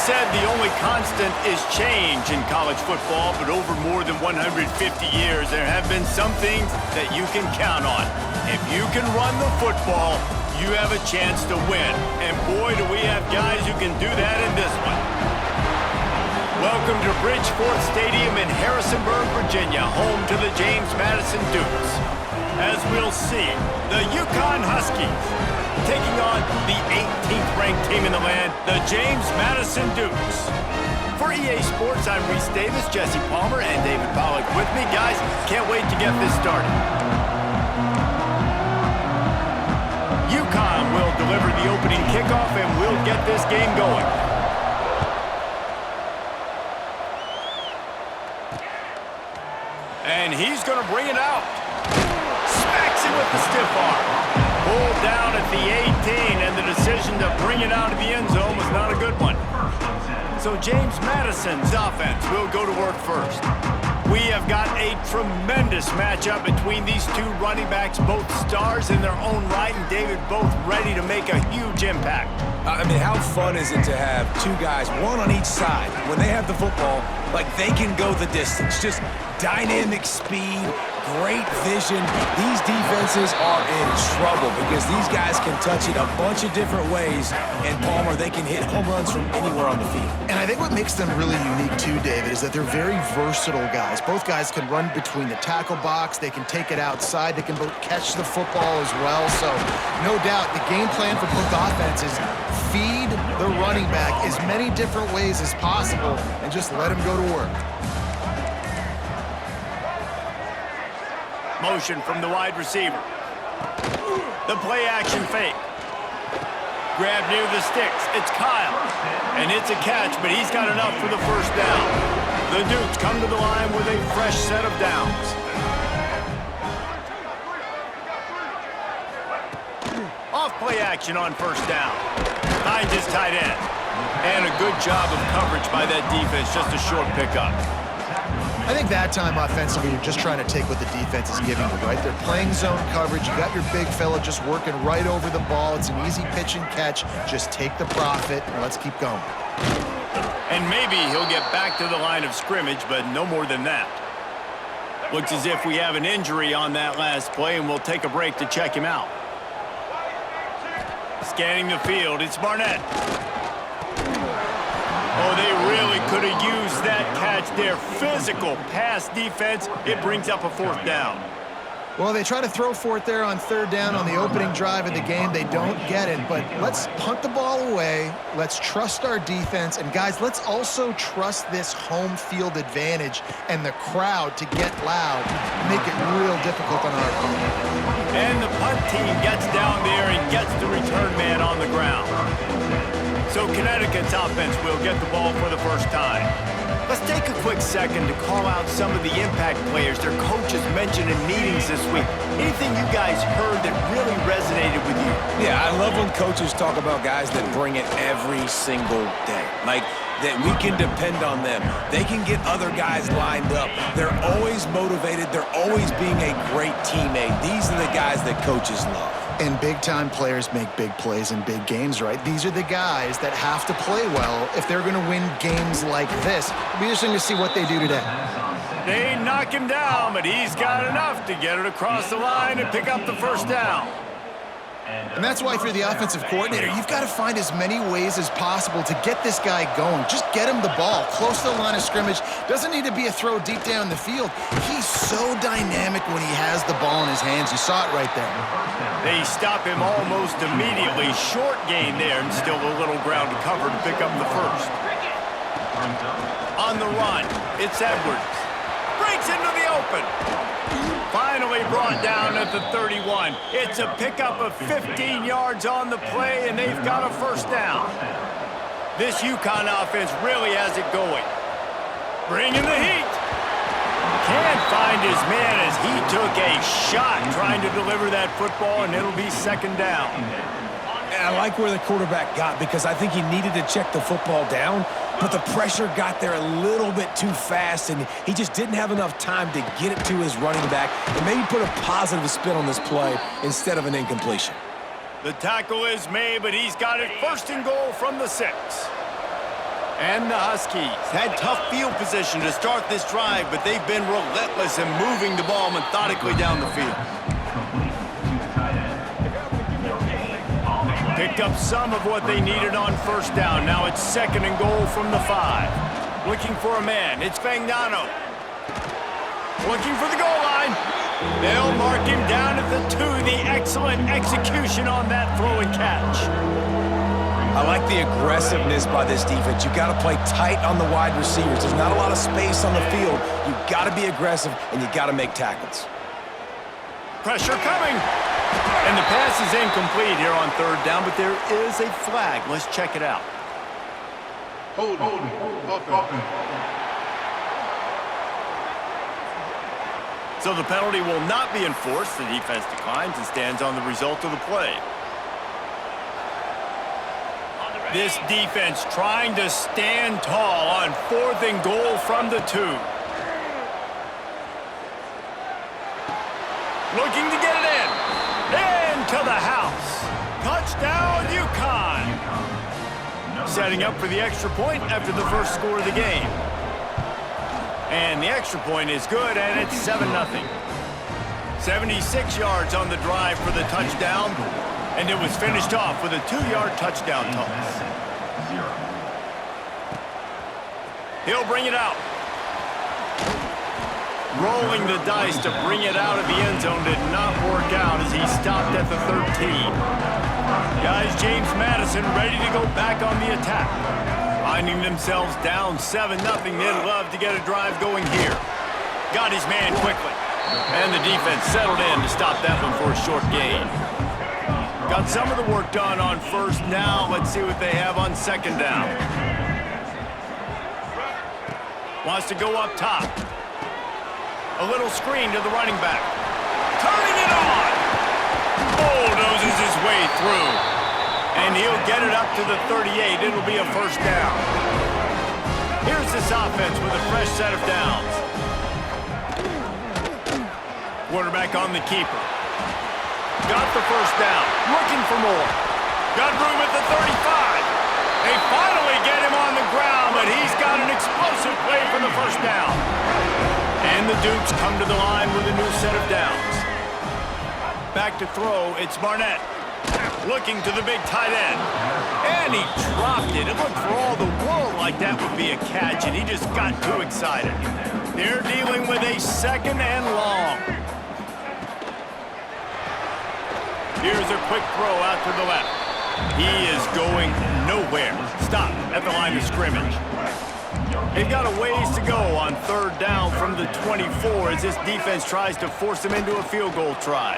said the only constant is change in college football, but over more than 150 years, there have been some things that you can count on. If you can run the football, you have a chance to win. And boy, do we have guys who can do that in this one. Welcome to Bridgeport Stadium in Harrisonburg, Virginia, home to the James Madison Dukes. As we'll see, the UConn Huskies taking on the 18th ranked team in the land, the James Madison Dukes. For EA Sports, I'm Reese Davis, Jesse Palmer, and David Pollack with me. Guys, can't wait to get this started. UConn will deliver the opening kickoff, and we'll get this game going. And he's going to bring it out. Smacks him with the stiff arm. Pulled down at the 18, and the decision to bring it out of the end zone was not a good one. So James Madison's offense will go to work first. We have got a tremendous matchup between these two running backs, both stars in their own right, and David both ready to make a huge impact. I mean, how fun is it to have two guys, one on each side, when they have the football, like they can go the distance. Just dynamic speed, great vision. These defenses are in trouble because these guys can touch it a bunch of different ways, and Palmer, they can hit home runs from anywhere on the field. And I think what makes them really unique too, David, is that they're very versatile guys. Both guys can run between the tackle box, they can take it outside, they can both catch the football as well. So no doubt the game plan for both offenses, feed the running back as many different ways as possible and just let him go to work. Motion from the wide receiver. The play action fake. Grab near the sticks. It's Kyle. And it's a catch, but he's got enough for the first down. The Dukes come to the line with a fresh set of downs. Off play action on first down. Finds his tight end. And a good job of coverage by that defense. Just a short pickup. I think that time offensively, you're just trying to take what the defense is giving you, right? They're playing zone coverage. You got your big fella just working right over the ball. It's an easy pitch and catch. Just take the profit and let's keep going. And maybe he'll get back to the line of scrimmage, but no more than that. Looks as if we have an injury on that last play, and we'll take a break to check him out. Scanning the field, it's Barnett. Oh, they really could have used that catch there. Physical pass defense. It brings up a fourth down. Well, they try to throw for it there on third down on the opening drive of the game. They don't get it, but let's punt the ball away. Let's trust our defense. And, guys, let's also trust this home field advantage and the crowd to get loud and make it real difficult on our opponent. And the punt team gets down there and gets the return man on the ground. So Connecticut's offense will get the ball for the first time. Let's take a quick second to call out some of the impact players their coaches mentioned in meetings this week. Anything you guys heard that really resonated with you? Yeah, I love when coaches talk about guys that bring it every single day. Like, that we can depend on them. They can get other guys lined up. They're always motivated. They're always being a great teammate. These are the guys that coaches love. And big-time players make big plays in big games, right? These are the guys that have to play well if they're going to win games like this. It'll be interesting to see what they do today. They knock him down, but he's got enough to get it across the line and pick up the first down. And that's why, if you're the offensive coordinator, you've got to find as many ways as possible to get this guy going. Just get him the ball close to the line of scrimmage. Doesn't need to be a throw deep down the field. He's so dynamic when he has the ball in his hands. You saw it right there. They stop him almost immediately. Short gain there, and still a little ground to cover to pick up the first. On the run, it's Edwards. Breaks into the open. Finally brought down at the 31. It's a pickup of 15 yards on the play, and they've got a first down. This UConn offense really has it going. Bringing the heat. Can't find his man as he took a shot trying to deliver that football, and it'll be second down. And I like where the quarterback got because I think he needed to check the football down, but the pressure got there a little bit too fast, and he just didn't have enough time to get it to his running back and maybe put a positive spin on this play instead of an incompletion. The tackle is made, but he's got it first and goal from the 6. And the Huskies had tough field position to start this drive, but they've been relentless in moving the ball methodically down the field. Picked up some of what they needed on first down. Now it's 2nd and goal from the 5. Looking for a man. It's Fagnano. Looking for the goal line. They'll mark him down at the 2. The excellent execution on that throw and catch. I like the aggressiveness by this defense. You got to play tight on the wide receivers. There's not a lot of space on the field. You got to be aggressive, and you got to make tackles. Pressure coming. And the pass is incomplete here on 3rd down, but there is a flag. Let's check it out. Hold. So the penalty will not be enforced. The defense declines and stands on the result of the play. This defense trying to stand tall on 4th and goal from the 2. Looking to get it in. Into the house. Touchdown, UConn. Setting up for the extra point after the first score of the game. And the extra point is good, and it's 7-0. 76 yards on the drive for the touchdown. And it was finished off with a 2-yard touchdown toss. He'll bring it out. Rolling the dice to bring it out of the end zone did not work out as he stopped at the 13. Guys, James Madison ready to go back on the attack. Finding themselves down 7-0, they'd love to get a drive going here. Got his man quickly. And the defense settled in to stop that one for a short gain. Got some of the work done on first. Now let's see what they have on 2nd down. Wants to go up top. A little screen to the running back. Turning it on! Bulldozes his way through. And he'll get it up to the 38. It'll be a first down. Here's this offense with a fresh set of downs. Quarterback on the keeper. Got the first down. Looking for more. Got room at the 35. They finally get him on the ground, but he's got an explosive play for the first down. And the Dukes come to the line with a new set of downs. Back to throw, it's Barnett. Looking to the big tight end. And he dropped it. It looked for all the world like that would be a catch, and he just got too excited. They're dealing with a 2nd and long. Here's a quick throw out to the left. He is going nowhere. Stop at the line of scrimmage. They've got a ways to go on 3rd down from the 24 as this defense tries to force them into a field goal try.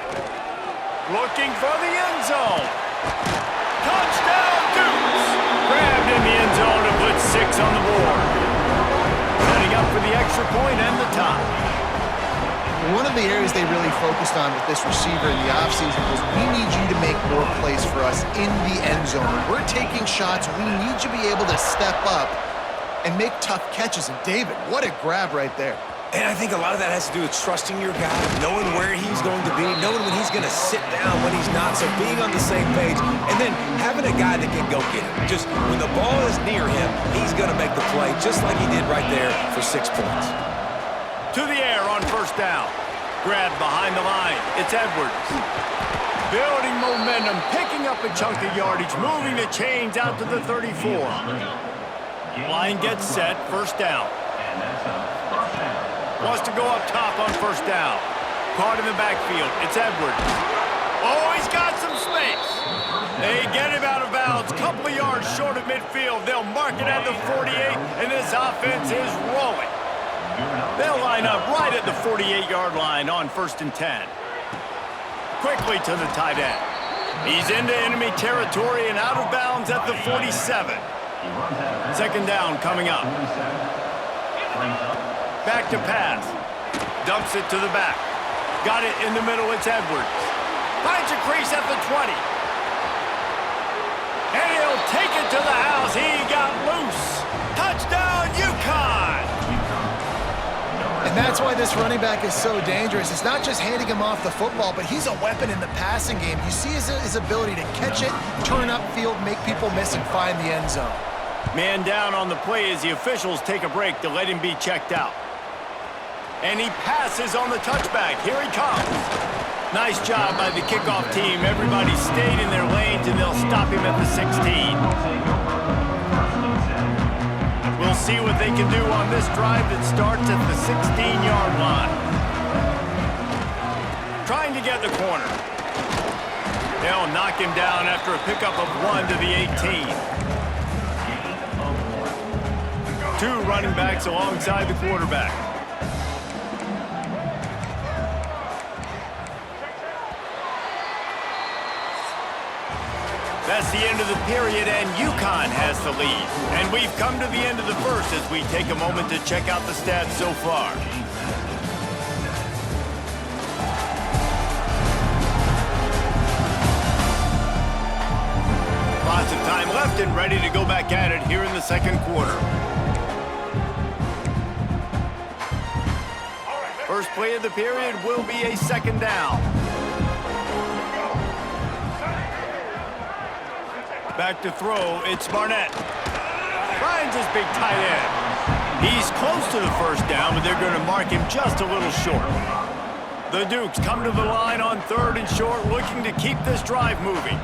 Looking for the end zone. Touchdown, Dukes! Grabbed in the end zone to put 6 on the board. Setting up for the extra point and the tie. One of the areas they really focused on with this receiver in the offseason was we need you to make more plays for us in the end zone. When we're taking shots, we need you to be able to step up and make tough catches. And David, what a grab right there. And I think a lot of that has to do with trusting your guy, knowing where he's going to be, knowing when he's going to sit down, when he's not, so being on the same page, and then having a guy that can go get him. Just when the ball is near him, he's going to make the play, just like he did right there for 6 points. To the air on first down. Grabbed behind the line. It's Edwards. Building momentum, picking up a chunk of yardage, moving the chains out to the 34. Line gets set, first down. Wants to go up top on first down. Caught in the backfield. It's Edwards. Oh, he's got some space. They get him out of bounds. Couple of yards short of midfield. They'll mark it at the 48, and this offense is rolling. They'll line up right at the 48-yard line on 1st and 10. Quickly to the tight end. He's into enemy territory and out of bounds at the 47. 2nd down coming up. Back to pass. Dumps it to the back. Got it in the middle, it's Edwards. Finds a crease at the 20. And he'll take it to the house. He got loose. Touchdown, UConn! And that's why this running back is so dangerous. It's not just handing him off the football, but he's a weapon in the passing game. You see his ability to catch it, turn upfield, make people miss, and find the end zone. Man down on the play as the officials take a break to let him be checked out. And he passes on the touchback. Here he comes. Nice job by the kickoff team. Everybody stayed in their lanes, and they'll stop him at the 16. We'll see what they can do on this drive that starts at the 16-yard line. Trying to get the corner. They'll knock him down after a pickup of 1 to the 18. Two running backs alongside the quarterback. That's the end of the period, and UConn has the lead. And we've come to the end of the first as we take a moment to check out the stats so far. Lots of time left and ready to go back at it here in the second quarter. First play of the period will be a second down. Back to throw, it's Barnett. Finds his big tight end. He's close to the first down, but they're going to mark him just a little short. The Dukes come to the line on 3rd and short, looking to keep this drive moving.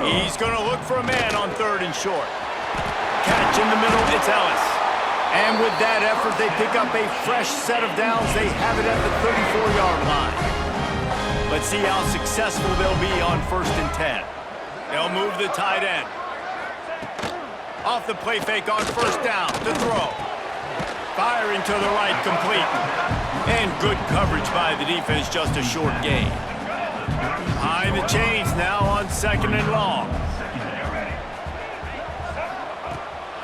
He's going to look for a man on 3rd and short. Catch in the middle, it's Ellis. And with that effort, they pick up a fresh set of downs. They have it at the 34-yard line. Let's see how successful they'll be on 1st and 10. They'll move the tight end. Off the play fake on 1st down to throw. Firing to the right, complete. And good coverage by the defense, just a short gain. Behind the chains now on 2nd and long.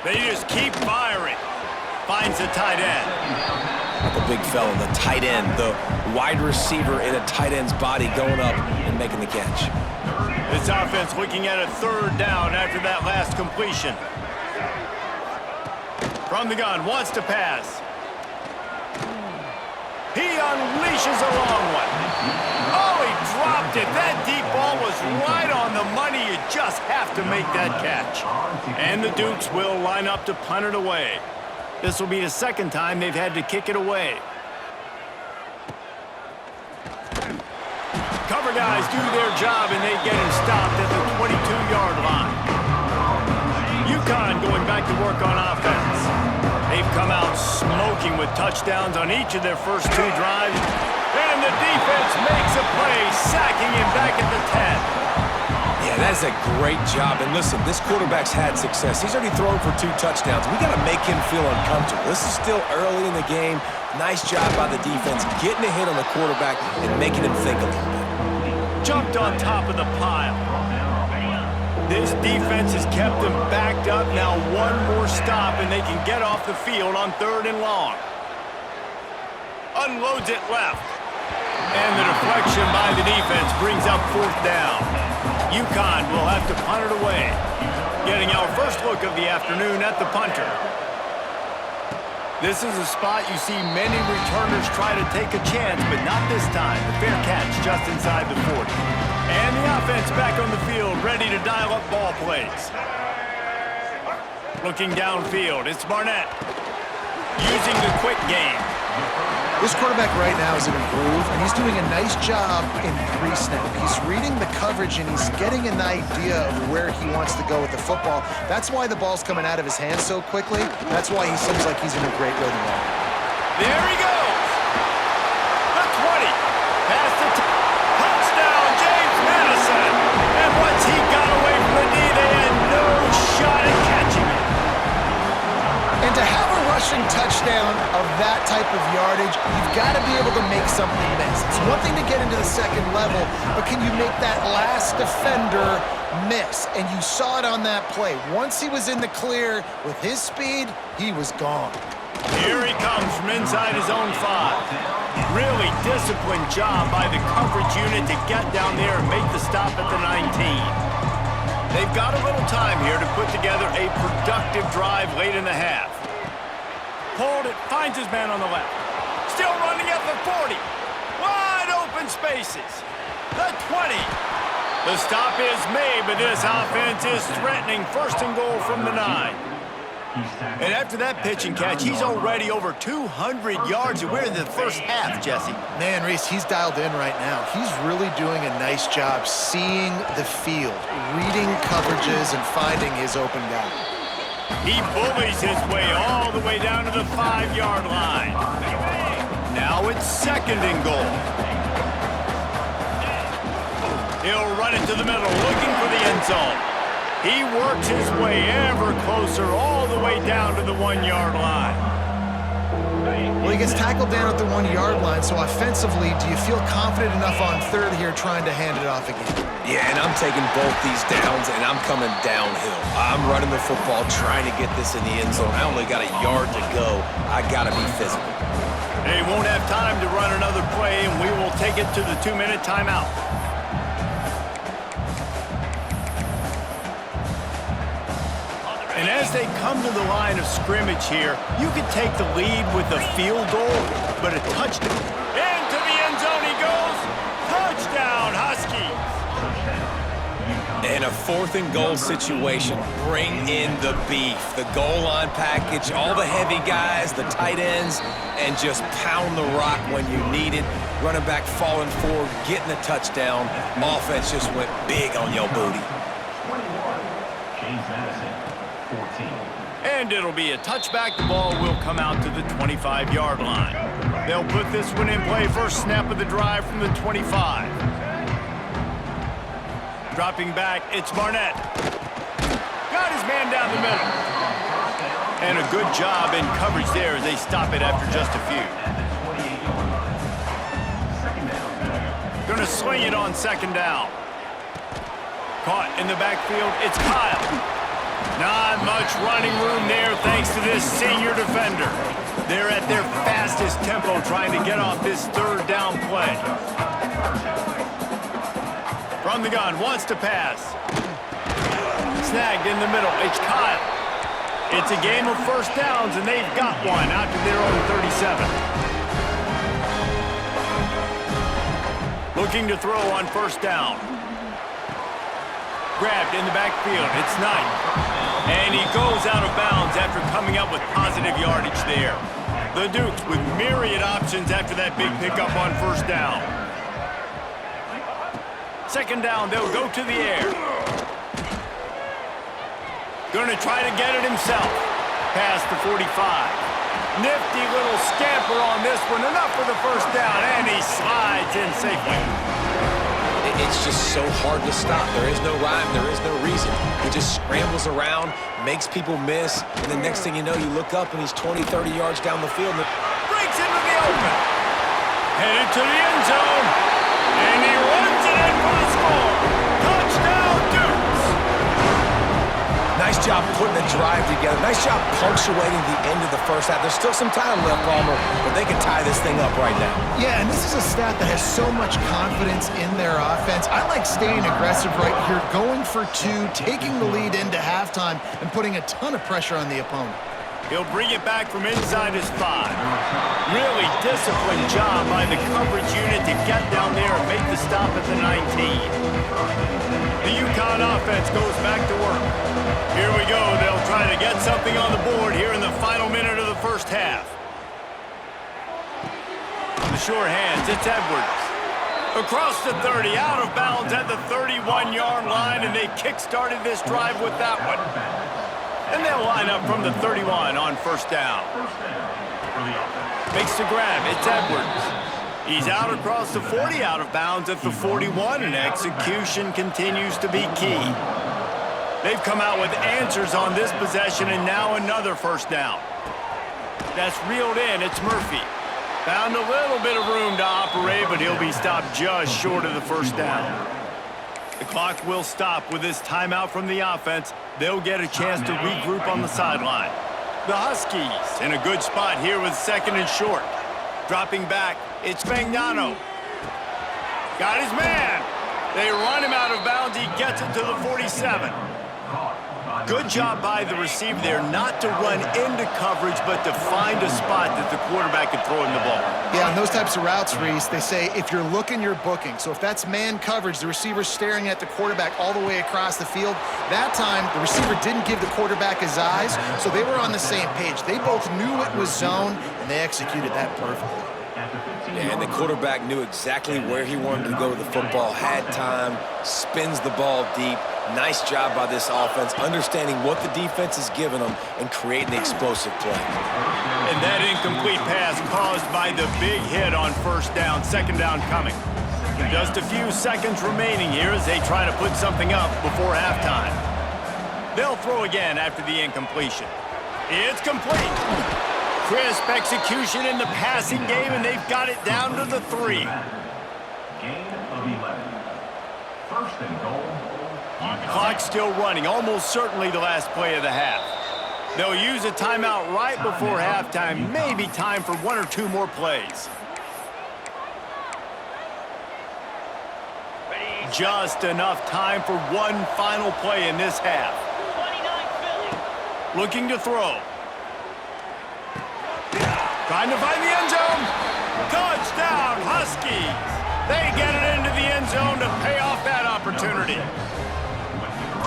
They just keep firing. Finds the tight end. The big fella, the tight end, the wide receiver in a tight end's body going up and making the catch. This offense looking at a 3rd down after that last completion. From the gun, wants to pass. He unleashes a long one. Oh, he dropped it. That deep ball was right on the money. You just have to make that catch. And the Dukes will line up to punt it away. This will be the 2nd time they've had to kick it away. Cover guys do their job, and they get him stopped at the 22-yard line. UConn going back to work on offense. They've come out smoking with touchdowns on each of their first 2 drives. And the defense makes a play, sacking him back at the 10. Yeah, that's a great job. And listen, this quarterback's had success. He's already thrown for 2 touchdowns. We got to make him feel uncomfortable. This is still early in the game. Nice job by the defense, getting a hit on the quarterback and making him think a little bit. Jumped on top of the pile. This defense has kept them backed up. Now 1 more stop, and they can get off the field on 3rd and long. Unloads it left. And the deflection by the defense brings up 4th down. UConn will have to punt it away. Getting our first look of the afternoon at the punter. This is a spot you see many returners try to take a chance, but not this time. The fair catch just inside the 40. And the offense back on the field, ready to dial up ball plays. Looking downfield, it's Barnett. Using the quick game. This quarterback right now is in a groove, and he's doing a nice job in pre-snap. He's reading the coverage, and he's getting an idea of where he wants to go with the football. That's why the ball's coming out of his hands so quickly. That's why he seems like he's in a great rhythm. There he goes. The 20. Pass the touchdown, James Madison. And once he got away from the knee, they had no shot at catching it. And to have a rushing touchdown of that type of yardage, you've got to be able to make something miss. It's one thing to get into the 2nd level, but can you make that last defender miss? And you saw it on that play. Once he was in the clear with his speed, he was gone. Here he comes from inside his own 5. Really disciplined job by the coverage unit to get down there and make the stop at the 19. They've got a little time here to put together a productive drive late in the half. Pulled it, finds his man on the left. Still running at the 40. Wide open spaces. The 20. The stop is made, but this offense is threatening. First and goal from the 9. And after that pitch and catch, he's already over 200 yards, and we're in the first half, Jesse. Man, Reese, he's dialed in right now. He's really doing a nice job seeing the field, reading coverages, and finding his open guy. He bullies his way all the way down to the 5-yard line. Now it's second and goal. He'll run it to the middle, looking for the end zone. He works his way ever closer all the way down to the 1-yard line. Well, he gets tackled down at the 1-yard line, so offensively, do you feel confident enough on third here trying to hand it off again? Yeah, and I'm taking both these downs, and I'm coming downhill. I'm running the football, trying to get this in the end zone. I only got a yard to go. I got to be physical. They won't have time to run another play, and we will take it to the 2-minute timeout. And as they come to the line of scrimmage here, you could take the lead with a field goal, but a touchdown. Into the end zone he goes. Touchdown, Huskies. In a 4th and goal situation, bring in the beef. The goal line package, all the heavy guys, the tight ends, and just pound the rock when you need it. Running back falling forward, getting the touchdown. Offense just went big on your booty. And it'll be a touchback. The ball will come out to the 25-yard line. They'll put this one in play. First snap of the drive from the 25. Dropping back, it's Barnett. Got his man down the middle. And a good job in coverage there as they stop it after just a few. Gonna swing it on second down. Caught in the backfield, it's Kyle. Not much running room there thanks to this senior defender. They're at their fastest tempo trying to get off this third down play. From the gun, wants to pass. Snagged in the middle, it's Kyle. It's a game of first downs, and they've got one out to their own 37. Looking to throw on first down. Grabbed in the backfield, it's Knight. And he goes out of bounds after coming up with positive yardage there. The Dukes with myriad options after that big pickup on first down. Second down, they'll go to the air. Gonna try to get it himself. Past the 45. Nifty little scamper on this one. Enough for the first down, and he slides in safely. It's just so hard to stop. There is no rhyme. There is no reason. He just scrambles around, makes people miss, and the next thing you know, you look up and he's 20, 30 yards down the field. Breaks into the open. Headed to the end zone. And he runs it in for the score. Touchdown, Dukes. Nice job putting the drive together. Nice job punctuating the end of the first half. There's still some time left, Palmer, but they can tie this thing up right now. Yeah, and this is a stat that has so much confidence in their offense. I like staying aggressive right here, going for 2, taking the lead into halftime, and putting a ton of pressure on the opponent. He'll bring it back from inside his 5. Really disciplined job by the coverage unit to get down there and make the stop at the 19. The UConn offense goes back to work. Here we go. They'll try to get something on the board here in the final minute of the first half. The sure hands, it's Edwards. Across the 30, out of bounds at the 31-yard line, and they kick-started this drive with that one. And they'll line up from the 31 on first down. Makes the grab, it's Edwards. He's out across the 40, out of bounds at the 41, and execution continues to be key. They've come out with answers on this possession, and now another first down. That's reeled in, it's Murphy. Found a little bit of room to operate, but he'll be stopped just short of the first down. The clock will stop with this timeout from the offense. They'll get a chance to regroup on the sideline. The Huskies in a good spot here with second and short. Dropping back, it's Magnano. Got his man. They run him out of bounds. He gets it to the 47. Good job by the receiver there not to run into coverage, but to find a spot that the quarterback could throw him the ball. Yeah, on those types of routes, Reese, they say if you're looking, you're booking. So if that's man coverage, the receiver's staring at the quarterback all the way across the field. That time, the receiver didn't give the quarterback his eyes, so they were on the same page. They both knew it was zone, and they executed that perfectly. And the quarterback knew exactly where he wanted to go with the football, had time, spins the ball deep. Nice job by this offense, understanding what the defense is giving them and creating the explosive play. And that incomplete pass caused by the big hit on first down, second down coming. Just a few seconds remaining here as they try to put something up before halftime. They'll throw again after the incompletion. It's complete. Crisp execution in the passing game, and they've got it down to the 3. Gain of 11. First and goal. Clock still running, almost certainly the last play of the half. They'll use a timeout right before halftime, maybe time for 1 or 2 more plays. Just enough time for one final play in this half. Looking to throw. Trying to find the end zone. Touchdown, Huskies. They get it into the end zone to pay off that opportunity.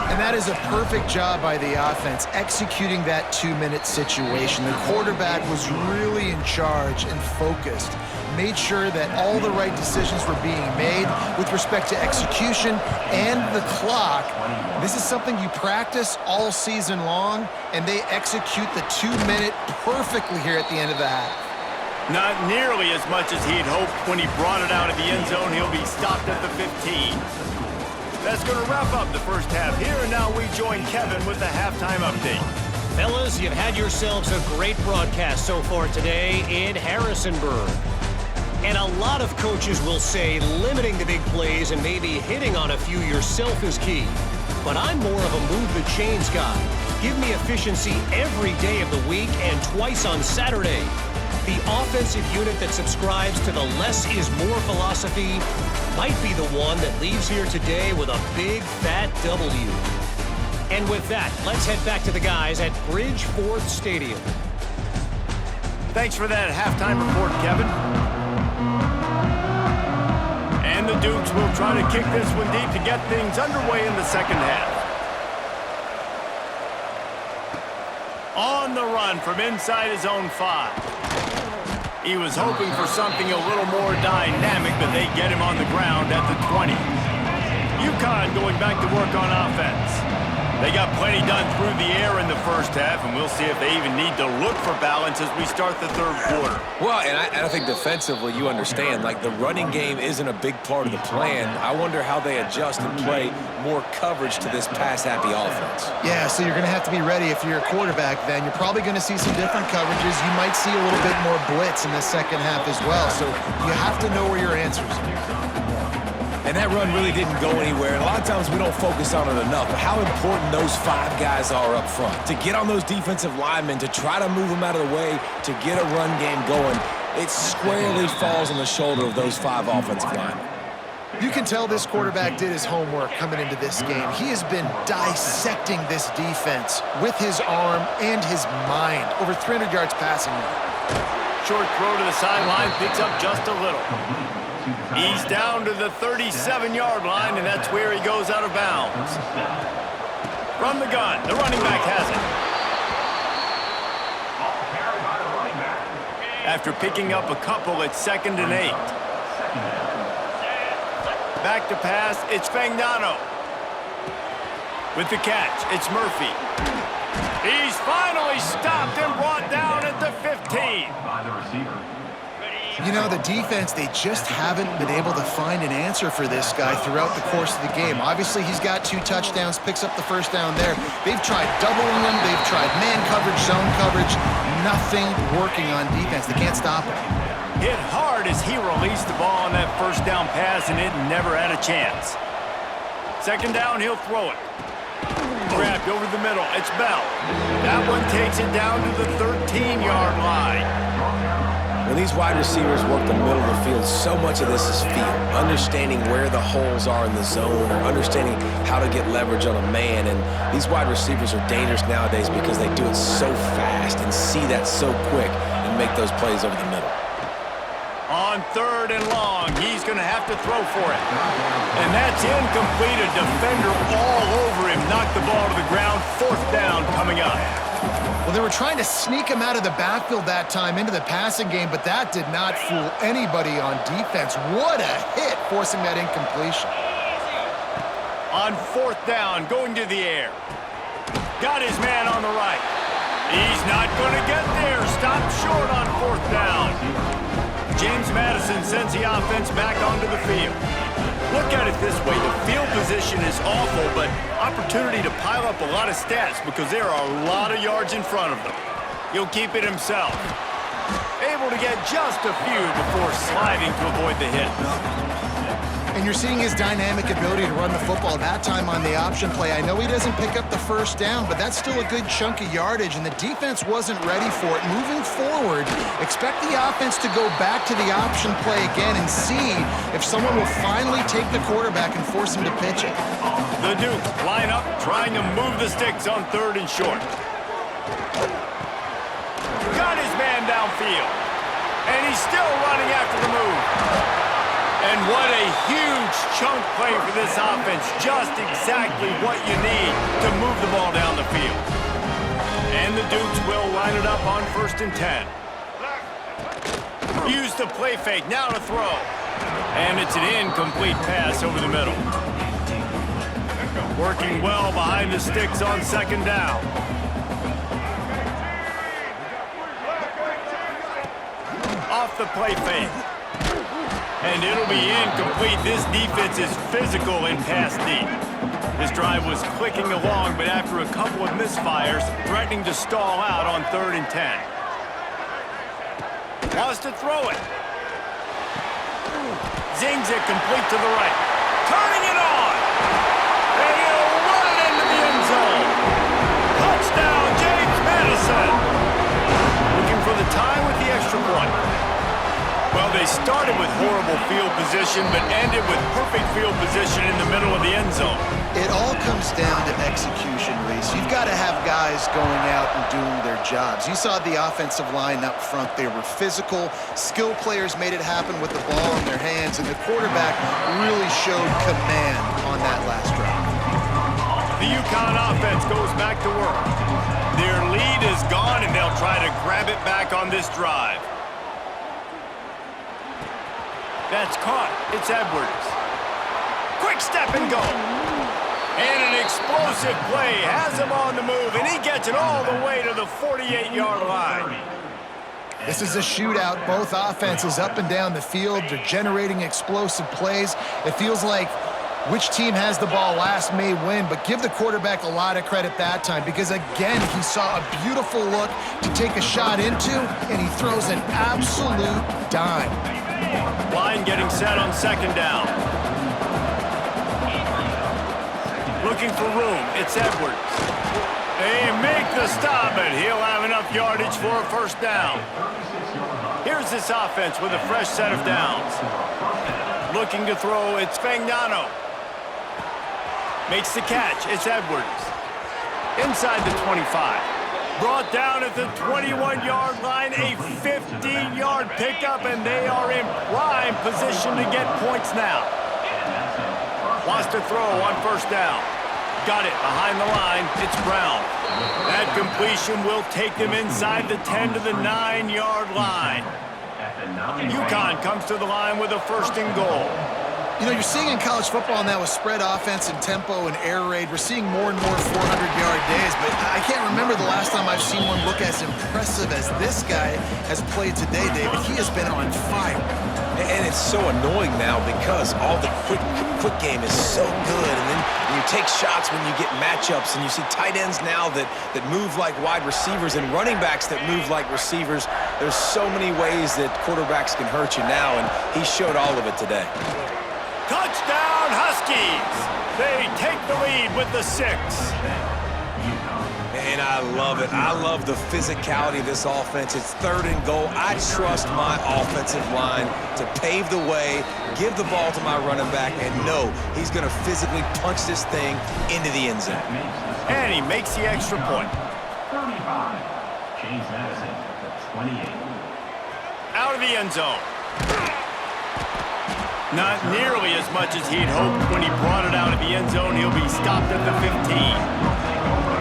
And that is a perfect job by the offense, executing that 2-minute situation. The quarterback was really in charge and focused, made sure that all the right decisions were being made with respect to execution and the clock. This is something you practice all season long, and they execute the 2-minute perfectly here at the end of the half. Not nearly as much as he'd hoped when he brought it out of the end zone. He'll be stopped at the 15. That's going to wrap up the first half here, and now we join Kevin with the halftime update. Fellas, you've had yourselves a great broadcast so far today in Harrisonburg. And a lot of coaches will say limiting the big plays and maybe hitting on a few yourself is key. But I'm more of a move the chains guy. Give me efficiency every day of the week and twice on Saturday. The offensive unit that subscribes to the less is more philosophy might be the one that leaves here today with a big fat W. And with that, let's head back to the guys at Bridgeforth Stadium. Thanks for that halftime report, Kevin. And the Dukes will try to kick this one deep to get things underway in the second half. On the run from inside his own 5. He was hoping for something a little more dynamic, but they get him on the ground at the 20. UConn going back to work on offense. They got plenty done through the air in the first half, and we'll see if they even need to look for balance as we start the third quarter. Well, and I think defensively, you understand, like the running game isn't a big part of the plan. I wonder how they adjust and play more coverage to this pass-happy offense. Yeah, so you're going to have to be ready if you're a quarterback then. You're probably going to see some different coverages. You might see a little bit more blitz in the second half as well, so you have to know where your answers are. And that run really didn't go anywhere. And a lot of times we don't focus on it enough, but how important those 5 guys are up front. To get on those defensive linemen, to try to move them out of the way, to get a run game going, it squarely falls on the shoulder of those 5 offensive linemen. You can tell this quarterback did his homework coming into this game. He has been dissecting this defense with his arm and his mind. Over 300 yards passing now. Short throw to the sideline, picks up just a little. He's down to the 37-yard line, and that's where he goes out of bounds. From the gun, the running back has it. After picking up a couple, it's 2nd and 8. Back to pass, it's Fagnano. With the catch, it's Murphy. He's finally stopped and brought down at the 15. By the receiver. You know, the defense, they just haven't been able to find an answer for this guy throughout the course of the game. Obviously, he's got 2 touchdowns, picks up the first down there. They've tried doubling him. They've tried man coverage, zone coverage. Nothing working on defense. They can't stop him. Hit hard as he released the ball on that first down pass, and it never had a chance. 2nd down, he'll throw it. Grabbed over the middle. It's Bell. That one takes it down to the 13-yard line. Well, these wide receivers work the middle of the field, so much of this is feel, understanding where the holes are in the zone, or understanding how to get leverage on a man. And these wide receivers are dangerous nowadays because they do it so fast and see that so quick and make those plays over the middle. On 3rd and long, he's going to have to throw for it. And that's incomplete. A defender all over him. Knocked the ball to the ground. 4th down coming up. Well, they were trying to sneak him out of the backfield that time into the passing game, but that did not fool anybody on defense. What a hit, forcing that incompletion. On 4th down, going to the air. Got his man on the right. He's not going to get there. Stop short on 4th down. James Madison sends the offense back onto the field. Look at it this way. The field position is awful, but opportunity to pile up a lot of stats because there are a lot of yards in front of them. He'll keep it himself. Able to get just a few before sliding to avoid the hit. And you're seeing his dynamic ability to run the football, that time on the option play. I know he doesn't pick up the 1st down, but that's still a good chunk of yardage, and the defense wasn't ready for it. Moving forward, expect the offense to go back to the option play again and see if someone will finally take the quarterback and force him to pitch it. The Dukes line up, trying to move the sticks on 3rd and short. Got his man downfield, and he's still running after the move. And what a huge chunk play for this offense. Just exactly what you need to move the ball down the field. And the Dukes will line it up on 1st and 10. Use the play fake, now to throw. And it's an incomplete pass over the middle. Working well behind the sticks on 2nd down. Off the play fake. And it'll be incomplete. This defense is physical and pass deep. This drive was clicking along, but after a couple of misfires, threatening to stall out on 3rd and 10. Wants to throw it. Zings it complete to the right. Turning it on. And he'll run it into the end zone. Touchdown, James Madison. Looking for the tie with the extra point. Well, they started with horrible field position, but ended with perfect field position in the middle of the end zone. It all comes down to execution, Reese. You've got to have guys going out and doing their jobs. You saw the offensive line up front. They were physical. Skill players made it happen with the ball in their hands, and the quarterback really showed command on that last drive. The UConn offense goes back to work. Their lead is gone, and they'll try to grab it back on this drive. That's caught. It's Edwards. Quick step and go. And an explosive play has him on the move, and he gets it all the way to the 48-yard line. This is a shootout. Both offenses up and down the field. They're generating explosive plays. It feels like which team has the ball last may win, but give the quarterback a lot of credit that time because, again, he saw a beautiful look to take a shot into, and he throws an absolute dime. Line getting set on 2nd down. Looking for room. It's Edwards. They make the stop, but he'll have enough yardage for a 1st down. Here's this offense with a fresh set of downs. Looking to throw. It's Fagnano. Makes the catch. It's Edwards. Inside the 25. Brought down at the 21-yard line, a 15-yard pickup, and they are in prime position to get points now. Wants to throw on 1st down. Got it behind the line. It's Brown. That completion will take them inside the 10 to the 9-yard line. UConn comes to the line with a 1st and goal. You know, you're seeing in college football now with spread offense and tempo and air raid, we're seeing more and more 400-yard days, but I can't remember the last time I've seen one look as impressive as this guy has played today, David. He has been on fire. And it's so annoying now because all the quick game is so good, and then you take shots when you get matchups, and you see tight ends now that move like wide receivers and running backs that move like receivers. There's so many ways that quarterbacks can hurt you now, and he showed all of it today. Touchdown, Huskies! They take the lead with the 6. And And I love it. I love the physicality of this offense. It's 3rd and goal. I trust my offensive line to pave the way, give the ball to my running back, and know he's going to physically punch this thing into the end zone. And he makes the extra point. 35. James Madison, 28. Out of the end zone. Not nearly as much as he'd hoped when he brought it out of the end zone. He'll be stopped at the 15.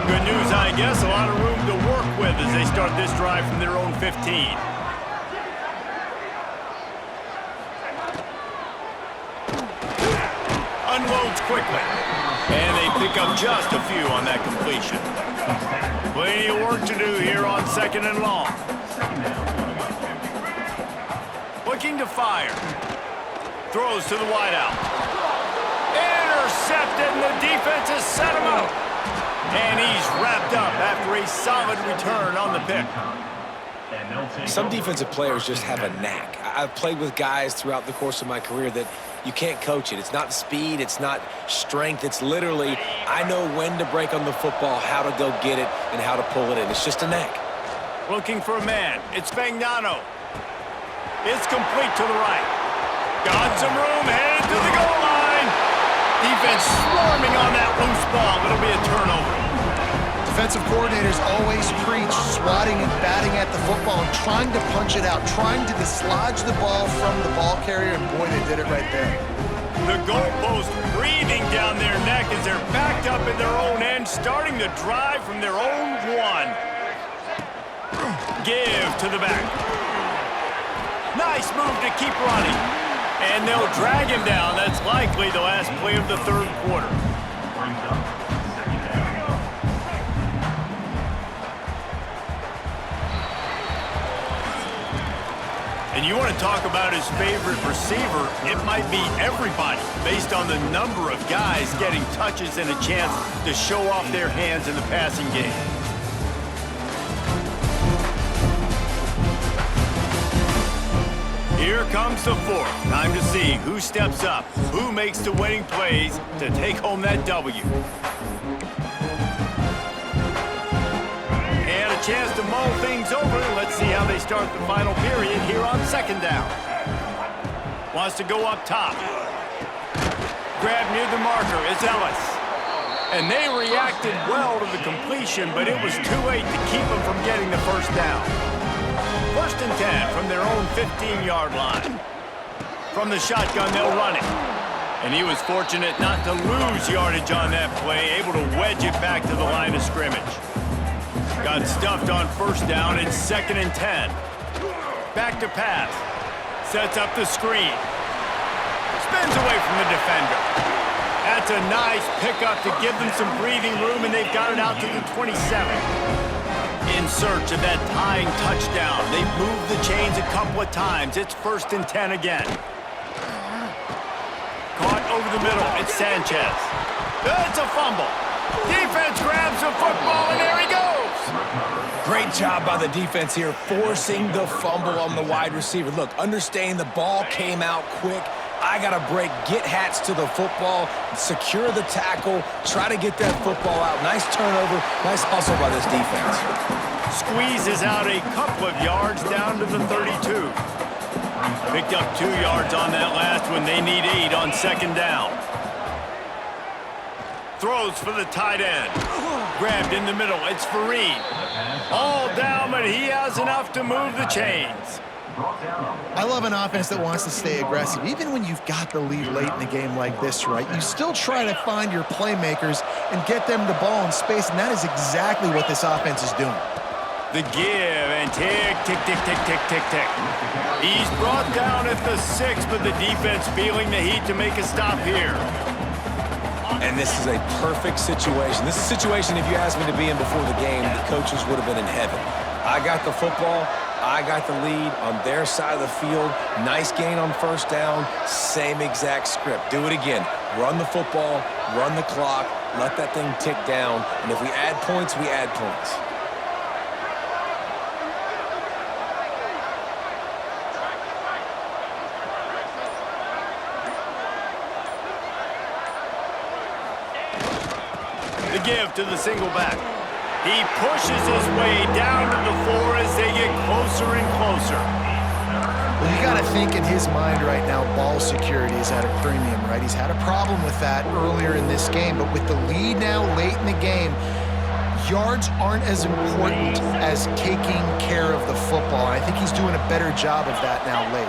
Good news, I guess. A lot of room to work with as they start this drive from their own 15. Unloads quickly. And they pick up just a few on that completion. Plenty of work to do here on 2nd and long. Looking to fire. Throws to the wideout. Intercepted, and the defense has set him up. And he's wrapped up after a solid return on the pick. Some defensive players just have a knack. I've played with guys throughout the course of my career that you can't coach it. It's not speed, it's not strength. It's literally, I know when to break on the football, how to go get it, and how to pull it in. It's just a knack. Looking for a man. It's Fagnano. It's complete to the right. Got some room, headed to the goal line. Defense swarming on that loose ball. It'll be a turnover. Defensive coordinators always preach swatting and batting at the football and trying to punch it out, trying to dislodge the ball from the ball carrier, and boy, they did it right there. The goalpost breathing down their neck as they're backed up in their own end, starting to drive from their own 1. Give to the back. Nice move to keep running. And they'll drag him down. That's likely the last play of the 3rd quarter. And you want to talk about his favorite receiver, it might be everybody, based on the number of guys getting touches and a chance to show off their hands in the passing game. Here comes the 4th. Time to see who steps up, who makes the winning plays to take home that W. And a chance to mull things over. Let's see how they start the final period here on 2nd down. Wants to go up top. Grab near the marker is Ellis. And they reacted well to the completion, but it was too late to keep them from getting the 1st down. 1st and 10 from their own 15-yard line. From the shotgun, they'll run it. And he was fortunate not to lose yardage on that play, able to wedge it back to the line of scrimmage. Got stuffed on 1st down. It's 2nd and 10. Back to pass. Sets up the screen. Spins away from the defender. That's a nice pickup to give them some breathing room, and they've got it out to the 27. In search of that tying touchdown. They've moved the chains a couple of times. It's 1st and 10 again. Caught over the middle. It's Sanchez. It's a fumble. Defense grabs the football, and there he goes. Great job by the defense here, forcing the fumble on the wide receiver. Look, understand the ball came out quick. I got to break, get Hats to the football, secure the tackle, try to get that football out. Nice turnover, nice hustle by this defense. Squeezes out a couple of yards down to the 32. Picked up 2 yards on that last one. They need 8 on 2nd down. Throws for the tight end. Grabbed in the middle. It's Fareed. All down, but he has enough to move the chains. I love an offense that wants to stay aggressive. Even when you've got the lead late in the game like this, right, you still try to find your playmakers and get them the ball in space, and that is exactly what this offense is doing. The give, and tick, tick, tick, tick, tick, tick, tick. He's brought down at the 6, but the defense feeling the heat to make a stop here. And this is a perfect situation. This is a situation, if you asked me to be in before the game, the coaches would have been in heaven. I got the football. I got the lead on their side of the field. Nice gain on 1st down. Same exact script. Do it again. Run the football, run the clock, let that thing tick down. And if we add points, we add points. The give to the single back. He pushes his way down to the floor as they get closer and closer. Well, you got to think in his mind right now, ball security is at a premium, right? He's had a problem with that earlier in this game, but with the lead now late in the game, yards aren't as important as taking care of the football. I think he's doing a better job of that now late.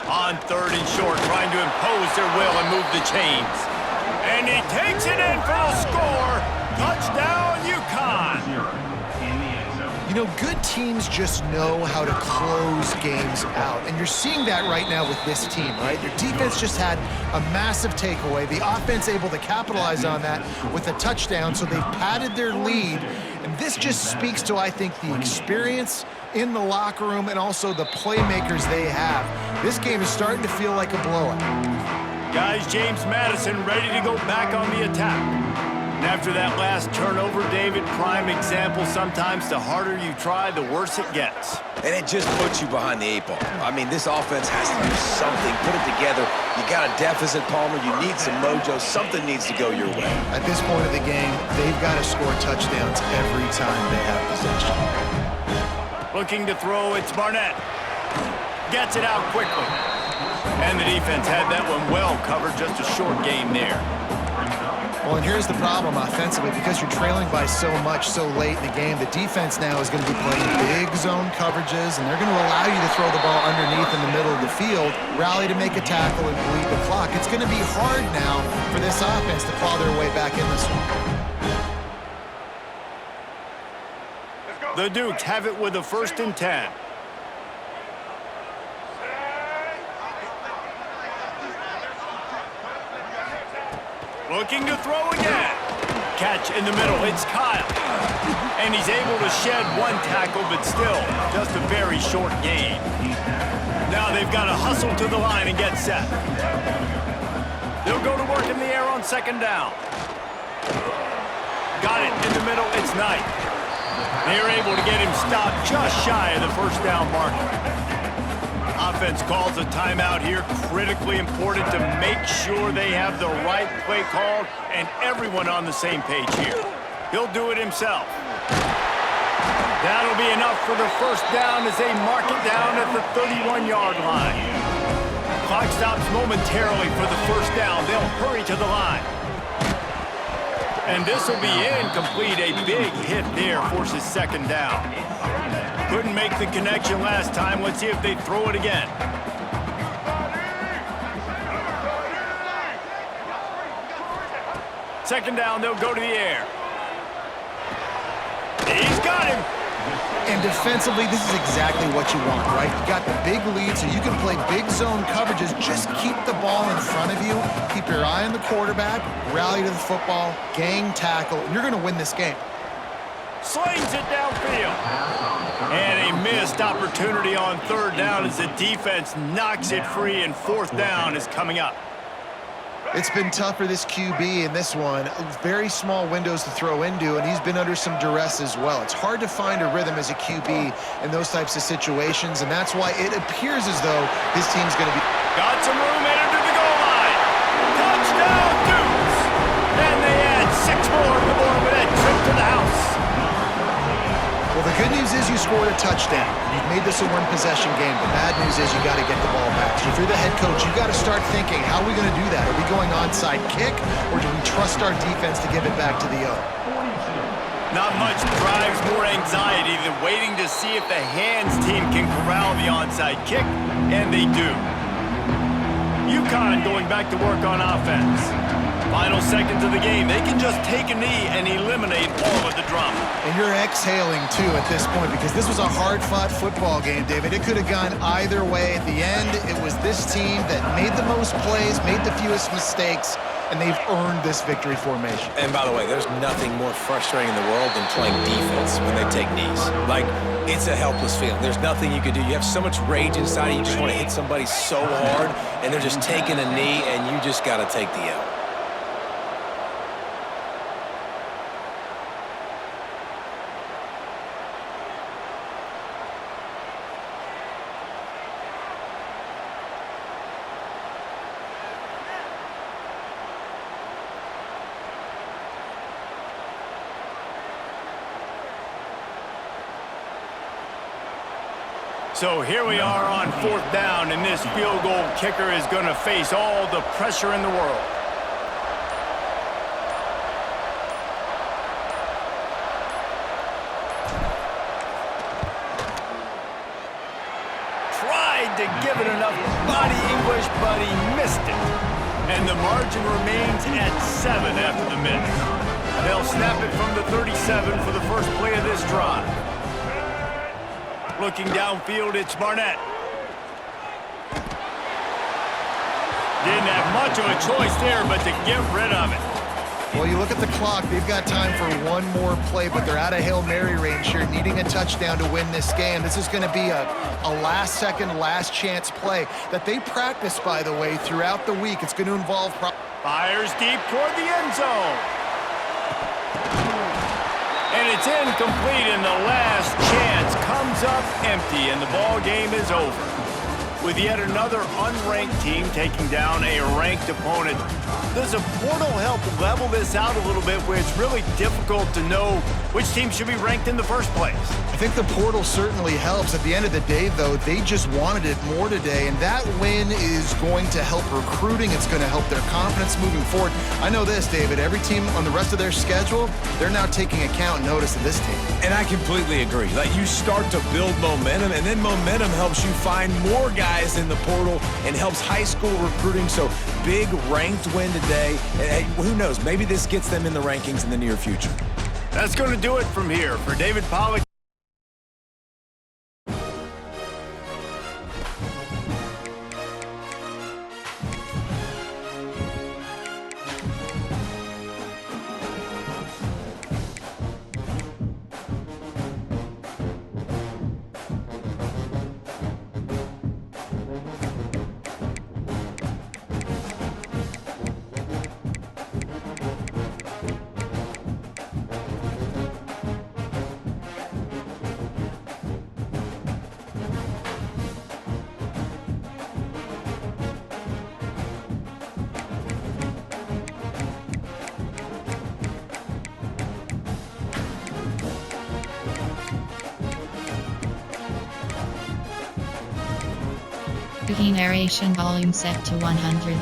On 3rd and short, trying to impose their will and move the chains. And he takes it in for the score. Touchdown, UConn. You know, good teams just know how to close games out. And you're seeing that right now with this team, right? Their defense just had a massive takeaway. The offense able to capitalize on that with a touchdown, so they've padded their lead. And this just speaks to, I think, the experience in the locker room and also the playmakers they have. This game is starting to feel like a blowout. Guys, James Madison ready to go back on the attack. And after that last turnover, David, prime example, sometimes the harder you try, the worse it gets. And it just puts you behind the 8 ball. I mean, this offense has to do something, put it together. You got a deficit, Palmer. You need some mojo. Something needs to go your way. At this point of the game, they've got to score touchdowns every time they have possession. Looking to throw, it's Barnett. Gets it out quickly. And the defense had that one well covered, just a short gain there. Well, and here's the problem offensively. Because you're trailing by so much so late in the game, the defense now is going to be playing big zone coverages, and they're going to allow you to throw the ball underneath in the middle of the field, rally to make a tackle, and bleed the clock. It's going to be hard now for this offense to claw their way back in this one. The Dukes have it with a 1st and 10. Looking to throw again. Catch in the middle, it's Kyle. And he's able to shed one tackle, but still, just a very short gain. Now they've got to hustle to the line and get set. They'll go to work in the air on 2nd down. Got it in the middle, it's Knight. They're able to get him stopped just shy of the 1st down marker. Offense calls a timeout here, critically important to make sure they have the right play called and everyone on the same page here. He'll do it himself. That'll be enough for the 1st down as they mark it down at the 31-yard line. Clock stops momentarily for the 1st down. They'll hurry to the line. And this will be incomplete. A big hit there forces 2nd down. Couldn't make the connection last time. Let's see if they throw it again. Second down, they'll go to the air. He's got him. And defensively, this is exactly what you want, right? You got the big lead, so you can play big zone coverages. Just keep the ball in front of you. Keep your eye on the quarterback. Rally to the football. Gang tackle. And you're going to win this game. Slings it downfield. And a missed opportunity on 3rd down as the defense knocks it free, and 4th down is coming up. It's been tough for this QB in this one. Very small windows to throw into, and he's been under some duress as well. It's hard to find a rhythm as a QB in those types of situations, and that's why it appears as though this team's going to be... Got some room headed to the goal line. Touchdown, Dukes! And they add 6 more to the board with that trip to the house. Well, the good news is you scored a touchdown. You've made this a one-possession game. The bad news is you got to get the ball back. So if you're the head coach, you got to start thinking, how are we going to do that? Are we going onside kick, or do we trust our defense to give it back to the owner? Not much drives more anxiety than waiting to see if the hands team can corral the onside kick, and they do. UConn going back to work on offense. Final seconds of the game. They can just take a knee and eliminate all of the drama. And you're exhaling, too, at this point, because this was a hard-fought football game, David. It could have gone either way. At the end, it was this team that made the most plays, made the fewest mistakes, and they've earned this victory formation. And by the way, there's nothing more frustrating in the world than playing defense when they take knees. Like, it's a helpless feeling. There's nothing you can do. You have so much rage inside you. You just want to hit somebody so hard, and they're just taking a knee, and you just got to take the L. So here we are on 4th down, and this field goal kicker is going to face all the pressure in the world. Tried to give it enough body English, but he missed it. And the margin remains at 7 after the miss. They'll snap it from the 37 for the first play of this drive. Looking downfield, it's Barnett. Didn't have much of a choice there, but to get rid of it. Well, you look at the clock, they've got time for one more play, but they're out of Hail Mary range here, needing a touchdown to win this game. This is going to be a last-second, last-chance play that they practice, by the way, throughout the week. It's going to involve... Fires deep toward the end zone. And it's incomplete, and the last chance comes up empty, and the ball game is over. With yet another unranked team taking down a ranked opponent, does a portal help level this out a little bit where it's really difficult to know which team should be ranked in the first place? I think the portal certainly helps. At the end of the day, though, they just wanted it more today, and that win is going to help recruiting. It's going to help their confidence moving forward. I know this, David, every team on the rest of their schedule, they're now taking account and notice of this team. And I completely agree. Like, you start to build momentum, and then momentum helps you find more guys in the portal and helps high school recruiting. So big ranked win today. And who knows, maybe this gets them in the rankings in the near future. That's going to do it from here. For David Pollack. Key narration volume set to 100.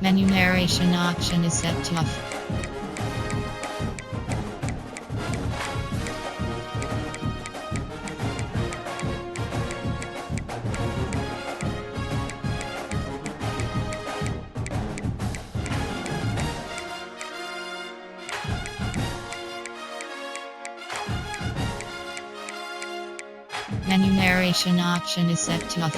Menu narration option is set to off. Menu narration option is set to off.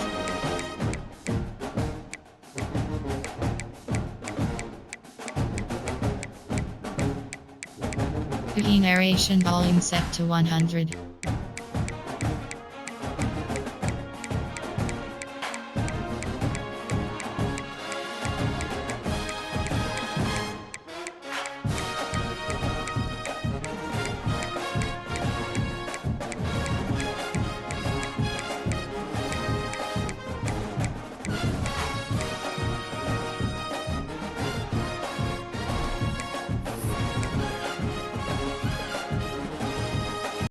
Key narration volume set to 100.